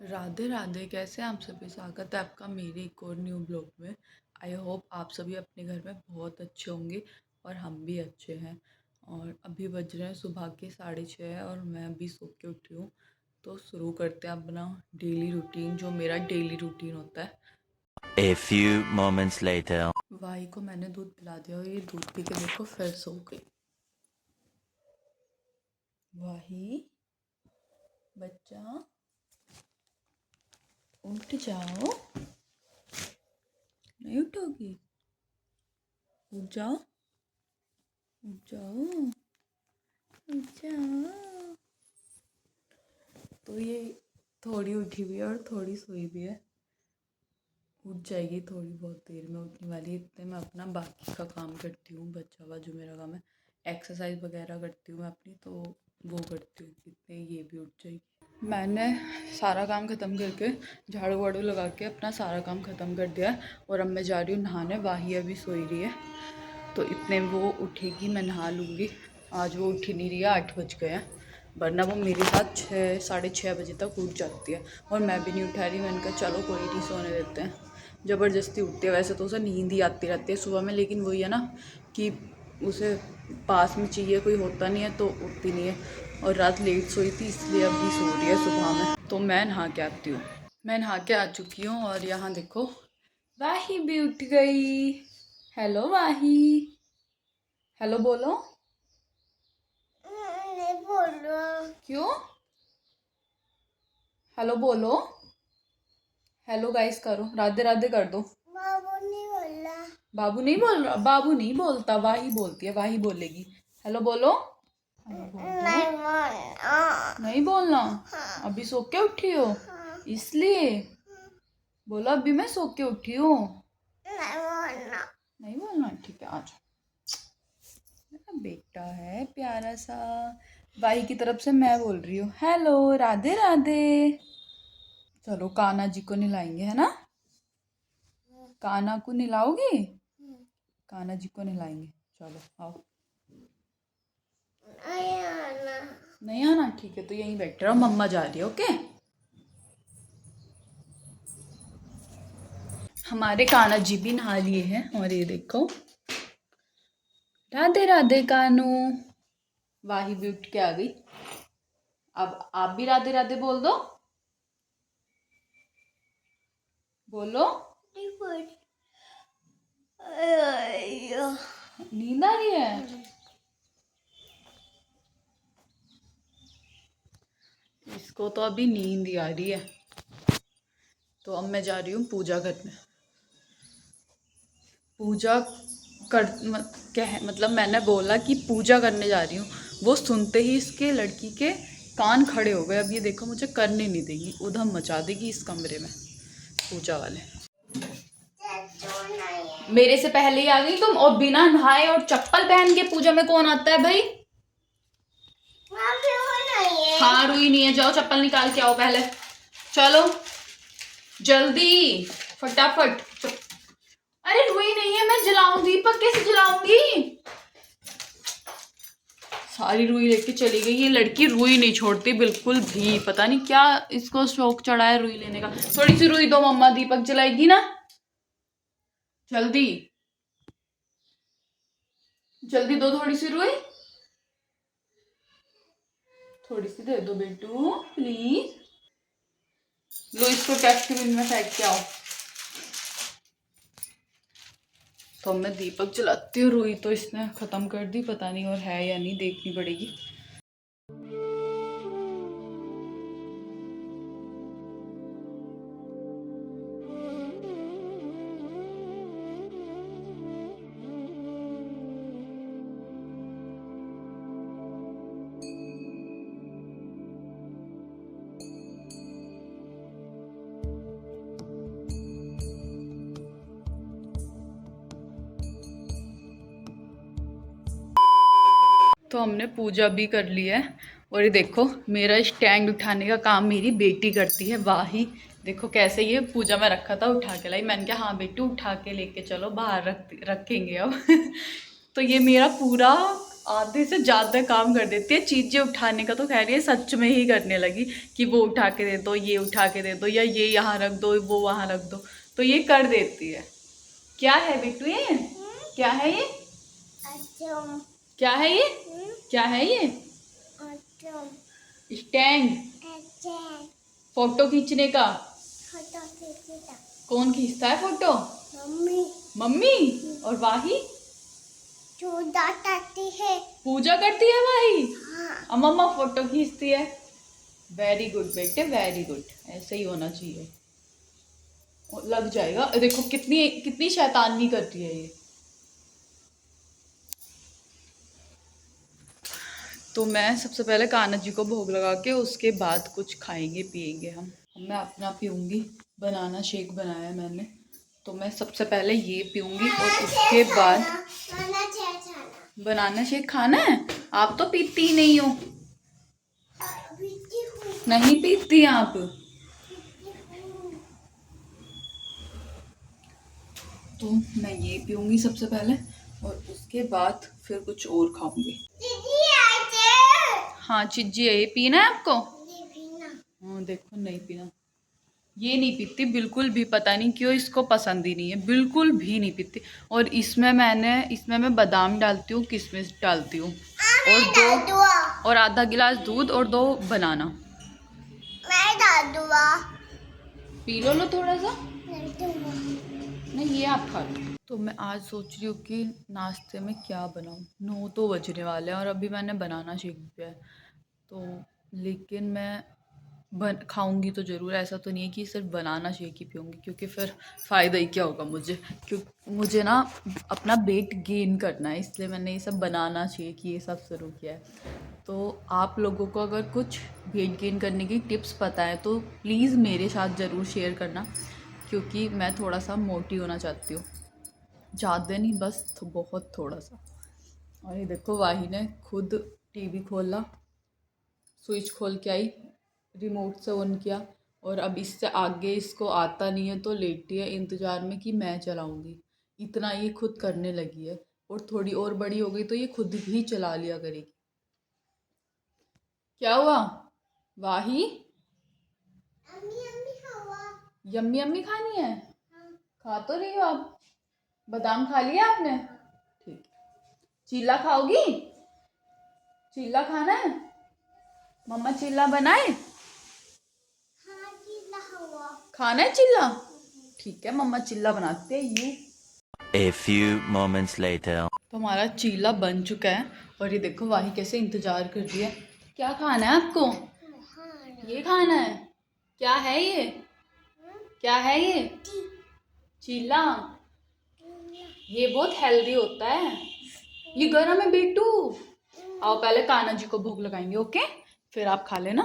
राधे राधे, कैसे हैं आप सभी। स्वागत है आपका मेरे एक और न्यू ब्लॉग में। आई होप आप सभी अपने घर में बहुत अच्छे होंगे और हम भी अच्छे हैं। और अभी बज रहे हैं सुबह के 6:30 और मैं अभी सो के उठी हूँ। तो शुरू करते हैं अपना डेली रूटीन, जो मेरा डेली रूटीन होता है। A few moments later. वाही को मैंने दूध पिला दिया और ये दूध पी के देखो फिर सो गई। वाही बच्चा उठ जाओ, नहीं उठोगी? उठ जाओ, उठ जाओ, उठ जाओ। तो ये थोड़ी उठी भी है और थोड़ी सोई भी है। उठ जाएगी थोड़ी बहुत देर में, उठने वाली है। इतने मैं अपना बाकी का काम करती हूँ, बचा हुआ जो मेरा काम है। एक्सरसाइज वगैरह करती हूँ मैं अपनी, तो वो करती हूँ। इतने ये भी उठ जाएगी। मैंने सारा काम ख़त्म करके झाड़ू वाड़ू लगा के अपना सारा काम ख़त्म कर दिया है। और अब मैं जा रही हूँ नहाने। वाही अभी सोई रही है, तो इतने वो उठेगी मैं नहा लूँगी। आज वो उठ ही नहीं रही है, 8 बज गए हैं, वरना वो मेरे साथ 6 साढ़े 6 बजे तक उठ जाती है। और मैं भी नहीं उठा रही। मैंने कहा चलो कोई नहीं, सोने देते हैं। ज़बरदस्ती उठती है। वैसे तो उसे नींद ही आती रहती है सुबह में, लेकिन वही है ना कि उसे पास में चाहिए, कोई होता नहीं है तो उठती नहीं है। और रात लेट सोई थी, इसलिए अभी सो रही है सुबह में। तो मैं नहा के आती हूँ। मैं नहा के आ चुकी हूँ और यहाँ देखो वाही भी उठ गई। हेलो वाही, हेलो बोलो। नहीं बोलो। क्यों? हेलो बोलो। हेलो गाइस करो, राधे राधे कर दो। बाबू नहीं बोल रहा। बाबू नहीं बोल रहा? बाबू नहीं बोलता, वाही बोलती है, वाही बोलेगी। हेलो बोलो। हेलो बोल दो। नहीं बोलना। नहीं बोलना? हाँ। अभी सो के उठी हो? हाँ। इसलिए बोलो अभी मैं सो के उठी हूँ। नहीं बोलना। नहीं बोलना, ठीक है, आ जाओ। मेरा बेटा है प्यारा सा। वाही की तरफ से मैं बोल रही हूँ हेलो राधे राधे। चलो कान्हा जी को नहलाएंगे, है ना? कान्हा को नहलाओगी? कान्हा जी को नहलाएंगे। चलो आओ। नहीं आना। नहीं आना, ठीक है, तो यहीं बैठ रहो, मम्मा जा रही है। ओके। हमारे कान्हा जी भी नहा लिए हैं और ये देखो राधे राधे कानू। वाही भी उठ के आ गई। अब आप भी राधे राधे बोल दो। बोलो। नींद आ रही है? इसको तो अभी नींद ही आ रही है। तो अब मैं जा रही हूँ पूजा करने। पूजा कर मतलब मैंने बोला कि पूजा करने जा रही हूँ। वो सुनते ही इसके लड़की के कान खड़े हो गए। अब ये देखो मुझे करने नहीं देगी, उधम मचा देगी इस कमरे में पूजा वाले। मेरे से पहले ही आ गई तुम, और बिना नहाए और चप्पल पहन के पूजा में कौन आता है भाई? हाँ रुई नहीं है, जाओ चप्पल निकाल के आओ पहले। चलो जल्दी फटाफट। अरे रुई नहीं है, मैं जलाऊं दीपक, कैसे जलाऊंगी? सारी रुई लेके चली गई। ये लड़की रुई नहीं छोड़ती बिल्कुल भी, पता नहीं क्या इसको शौक चढ़ा है रुई लेने का। थोड़ी सी रुई दो मम्मा, दीपक जलाएगी ना। जल्दी जल्दी दो थोड़ी सी रुई। थोड़ी सी दे दो बेटू प्लीज। लो इसको डस्टबिन में फेंक के आओ। तो मैं दीपक जलाती हूँ। रुई तो इसने खत्म कर दी, पता नहीं और है या नहीं, देखनी पड़ेगी। तो हमने पूजा भी कर ली है। और ये देखो मेरा स्टैंड उठाने का काम मेरी बेटी करती है। वाही देखो कैसे ये पूजा में रखा था, उठा के लाई। मैंने कहा हाँ बेटू उठा के लेके चलो, बाहर रखेंगे अब। तो ये मेरा पूरा आधे से ज़्यादा काम कर देती है। चीज़ें उठाने का तो खैर ये सच में ही करने लगी कि वो उठा के दे दो, ये उठा के दे दो, या ये यहाँ रख दो, वो वहाँ रख दो, तो ये कर देती है। क्या है बिट्टू ये? क्या है ये? क्या है ये? क्या है ये? स्टैंड, फोटो खींचने का। कौन खींचता है फोटो? मम्मी। मम्मी। और वाही पूजा करती है। पूजा करती है वाही। हाँ। और मम्मा फोटो खींचती है। वेरी गुड बेटे, वेरी गुड, ऐसे ही होना चाहिए। लग जाएगा। देखो कितनी कितनी शैतानी करती है ये। तो मैं सबसे पहले कान्हा जी को भोग लगा के उसके बाद कुछ खाएंगे पिएंगे हम। मैं अपना पीऊँगी। बनाना शेक बनाया है मैंने, तो मैं सबसे पहले ये पीऊँगी और उसके बाद बनाना शेक खाना है। आप तो पीती ही नहीं हो। नहीं पीती आप। तो मैं ये पीऊँगी सबसे पहले और उसके बाद फिर कुछ और खाऊंगी। हाँ चिज्जी है, ये पीना है आपको? हाँ देखो नहीं पीना। ये नहीं पीती बिल्कुल भी, पता नहीं क्यों इसको पसंद ही नहीं है, बिल्कुल भी नहीं पीती। और इसमें मैं बादाम डालती हूँ, किशमिश डालती हूँ, और आधा गिलास दूध और 2 बनाना। मैं डाल दूँगा। पी लो थोड़ा सा। नहीं ये आप खा लो। तो मैं आज सोच रही हूँ कि नाश्ते में क्या बनाऊँ। 9 तो बजने वाले हैं और अभी मैंने बनाना शेक पिया है, तो लेकिन मैं खाऊंगी तो ज़रूर। ऐसा तो नहीं है कि सिर्फ बनाना शेक ही पीऊँगी, क्योंकि फिर फ़ायदा ही क्या होगा मुझे। मुझे ना अपना वेट गेन करना है, इसलिए मैंने ये सब बनाना शेक ये सब शुरू किया है। तो आप लोगों को अगर कुछ वेट गेन करने की टिप्स पता है तो प्लीज़ मेरे साथ ज़रूर शेयर करना, क्योंकि मैं थोड़ा सा मोटी होना चाहती हूँ। ज़्यादा नहीं, बस बहुत थोड़ा सा। और ये देखो वाही ने खुद टीवी खोला, स्विच खोल के आई, रिमोट से ऑन किया, और अब इससे आगे इसको आता नहीं है तो लेटी है इंतज़ार में कि मैं चलाऊँगी। इतना ये खुद करने लगी है, और थोड़ी और बड़ी हो गई तो ये खुद भी चला लिया करेगी। क्या हुआ वाही? यम्मी यम्मी खानी है? खा तो रही हो आप। बादाम खा लिया आपने? ठीक। चीला खाओगी? चीला खाना है? मम्मा चीला बनाए? खाना है चिल्ला? ठीक है मम्मा चिल्ला बनाते हैं। You A few moments later. तो हमारा चीला बन चुका है, और ये देखो वाही कैसे इंतजार कर रही है। क्या खाना है आपको? ये खाना है? क्या है ये? क्या है ये? चीला। ये बहुत हेल्दी होता है, ये गरम है बेटू। आओ पहले कान्हा जी को भोग लगाएंगे, ओके? फिर आप खा लेना।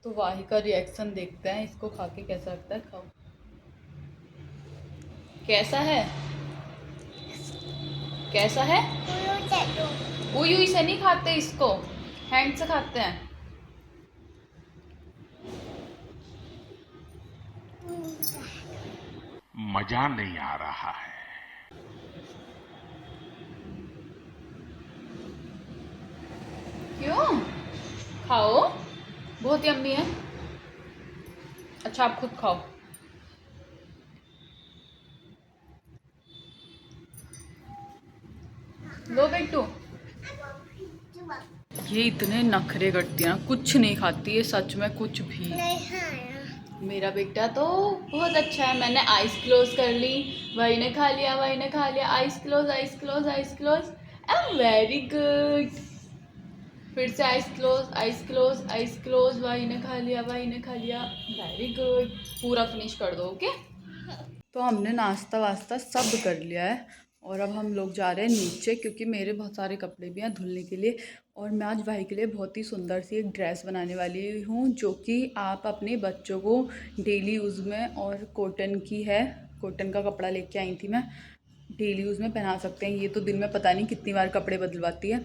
तो वाही का रिएक्शन देखते हैं, इसको खा के कैसा लगता है। खाओ। कैसा है? कैसा है? उई से नहीं खाते इसको, हैंड से खाते हैं। मजा नहीं आ रहा है। क्यों? खाओ, बहुत यम्मी है। अच्छा आप खुद खाओ। लो बेटू। ये इतने नखरे करती है ना, कुछ नहीं खाती है सच में, कुछ भी। मेरा बेटा तो बहुत अच्छा है। मैंने आइस क्लोज कर ली, वही ने खा लिया, वही ने खा लिया। Eyes close, eyes close, eyes close. I am very good. फिर से eyes close, eyes close, eyes close. वही ने खा लिया, वही ने खा लिया। Very good. पूरा फिनिश कर दो, ओके? तो हमने नाश्ता वास्ता सब कर लिया है, और अब हम लोग जा रहे हैं नीचे, क्योंकि मेरे बहुत सारे कपड़े भी हैं धुलने के लिए। और मैं आज भाई के लिए बहुत ही सुंदर सी एक ड्रेस बनाने वाली हूँ, जो कि आप अपने बच्चों को डेली यूज़ में, और कॉटन की है, कॉटन का कपड़ा लेके आई थी मैं, डेली यूज़ में पहना सकते हैं। ये तो दिन में पता नहीं कितनी बार कपड़े बदलवाती है,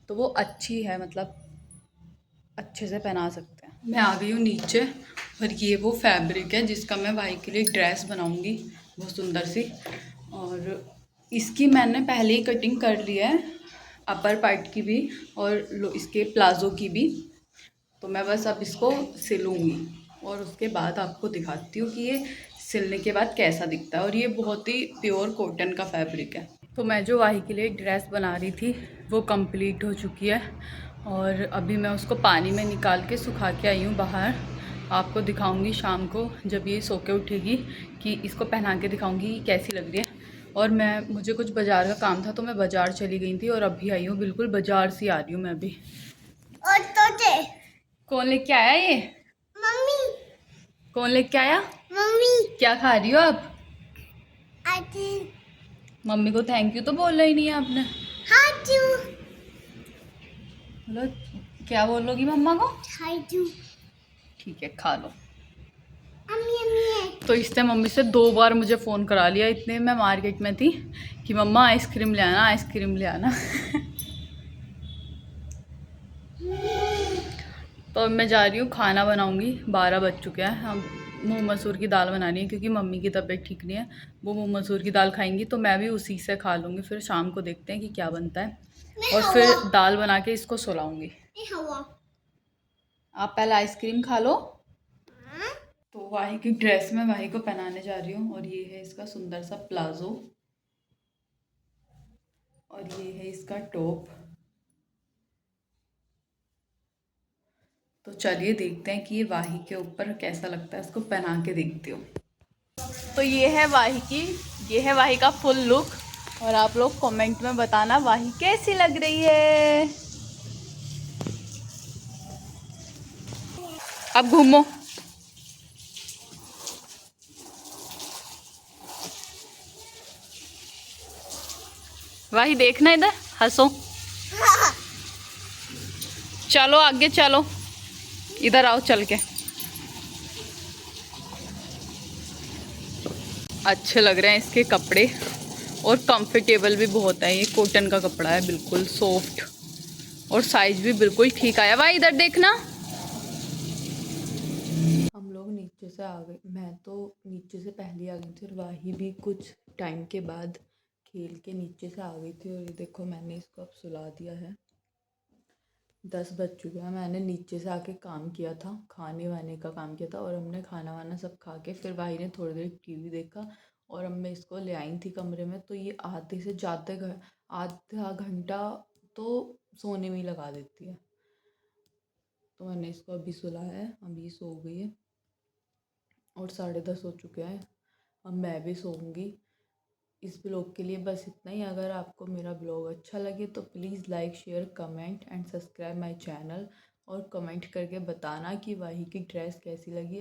तो वो अच्छी है, मतलब अच्छे से पहना सकते हैं। मैं आ गई हूँ नीचे और ये वो फैब्रिक है जिसका मैं भाई के लिए ड्रेस बनाऊँगी, बहुत सुंदर सी। और इसकी मैंने पहले ही कटिंग कर ली है, अपर पार्ट की भी और इसके प्लाज़ो की भी। तो मैं बस अब इसको सिलूँगी और उसके बाद आपको दिखाती हूँ कि ये सिलने के बाद कैसा दिखता है। और ये बहुत ही प्योर कॉटन का फैब्रिक है। तो मैं जो वाही के लिए ड्रेस बना रही थी वो कंप्लीट हो चुकी है और अभी मैं उसको पानी में निकाल के सुखा के आई हूँ बाहर। आपको दिखाऊंगी शाम को जब ये सो के उठेगी कि इसको पहना के दिखाऊंगी कि कैसी लग रही है। और मुझे कुछ बाज़ार का काम था तो मैं बाज़ार चली गई थी और अभी आई हूँ, बिल्कुल बाज़ार से आ रही हूँ मैं अभी। और तोते कौन लेके आया ये? मम्मी कौन लेके आया? मम्मी क्या खा रही हो आप? आती मम्मी को थैंक यू तो बोलना ही नहीं है आपने। हाजू बोलो, क्या बोलोगी मम्मा को? हाजू ठीक है, खा लो। अम्मी अम्मी तो इसने मम्मी से 2 बार मुझे फ़ोन करा लिया, इतने मैं मार्केट में थी कि मम्मा आइसक्रीम ले आना, आइसक्रीम ले आना। तो अब मैं जा रही हूँ, खाना बनाऊँगी, 12 बज चुके हैं। हम मूँग मसूर की दाल बनानी है क्योंकि मम्मी की तबीयत ठीक नहीं है। वो मूँग मसूर की दाल खाएंगी तो मैं भी उसी से खा लूँगी। फिर शाम को देखते हैं कि क्या बनता है और फिर दाल बना के इसको सुलाऊँगी। हवा आप पहले आइसक्रीम खा लो। तो वाही की ड्रेस में वाही को पहनाने जा रही हूँ और ये है इसका सुंदर सा प्लाजो और ये है इसका टॉप। तो चलिए देखते हैं कि ये वाही के ऊपर कैसा लगता है, इसको पहना के देखती हूँ। तो ये है वाही का फुल लुक और आप लोग कमेंट में बताना वाही कैसी लग रही है। अब घूमो। वाही देखना, इधर हंसो। चलो आगे चलो, इधर आओ चल के। अच्छे लग रहे हैं इसके कपड़े और कंफर्टेबल भी बहुत है। ये कॉटन का कपड़ा है, बिल्कुल सॉफ्ट और साइज भी बिल्कुल ठीक आया। भाई इधर देखना। हम लोग नीचे से आ गए, मैं तो नीचे से पहले आ गई थी और वाही भी कुछ टाइम के बाद खेल के नीचे से आ गई थी। और ये देखो मैंने इसको अब सुला दिया है, 10 बज चुके हैं। मैंने नीचे से आके काम किया था, खाने वाने का काम किया था और हमने खाना वाना सब खा के फिर भाई ने थोड़ी देर टीवी देखा और अब मैं इसको ले आई थी कमरे में। तो ये आधे से ज़्यादा आधा घंटा तो सोने में ही लगा देती है। तो मैंने इसको अभी सुलाया है, अभी सो गई है और 10:30 हो चुके हैं। अब मैं भी सोऊंगी। इस ब्लॉग के लिए बस इतना ही। अगर आपको मेरा ब्लॉग अच्छा लगे तो please like share comment and subscribe my channel और कमेंट करके बताना कि वाही की ड्रेस कैसी लगी।